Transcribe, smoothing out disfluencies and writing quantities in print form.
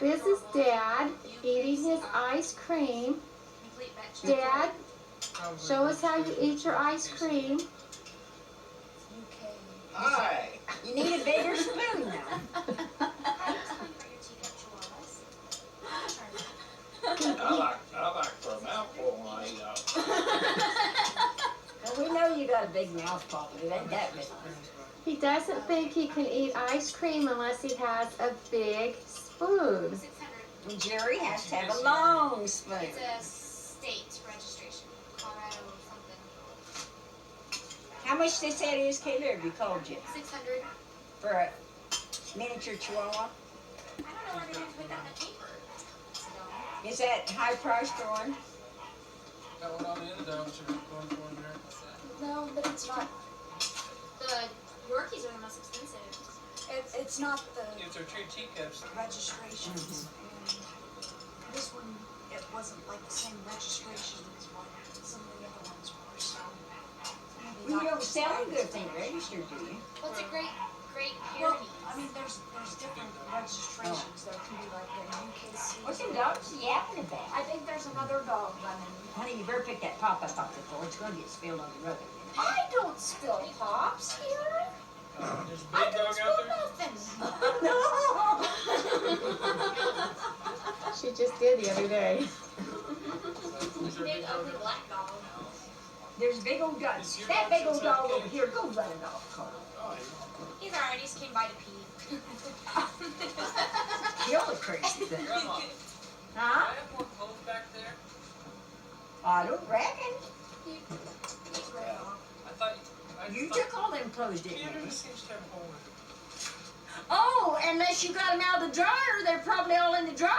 This is Dad eating his ice cream. Dad, show us how you eat your ice cream. Hi. You need a bigger spoon now. I like for a mouthful when I eat out. Well, we know you got a big mouth, Papa. It ain't that big. He doesn't think he can eat ice cream unless he has a big spoon. And Jerry has to have a long spoon. It's a state registration. Colorado something. How much they say it is, Kayla? Have you called you? 600. For a miniature chihuahua? I don't know where they put that in the paper. Is that high priced one? Got one on the end of that, what you're going for in there? No, but it's not. The Yorkies are the most expensive. It's not the If they're true teacups, registrations. And this one, it wasn't like the same registration as what some of the other ones were. So maybe You not don't sell quite them as if they registered, do you? Well, it's a great Well, parody. I mean, there's different registrations. There can be like the UKC. What's them dogs yapping about? I think there's another dog running. Honey, you better pick that pop up off the floor. It's going to get spilled on the rug again. I don't spill pops here. there's a I big don't dog spill out there. nothing. She just did the other day. Is there a Big ugly dog? black dog. There's big old dog. Is your That dog big old outside dog the over cage? here. Go let it off, Carl. Oh, He's alright. He just came by to pee. Kill the crazy thing. Grandma, Huh? do I have more clothes back there? I don't reckon. He's way off. I thought You took all them clothes, didn't Canada you? seems to have a hole in it. Oh, unless you got them out of the dryer, they're probably all in the dryer.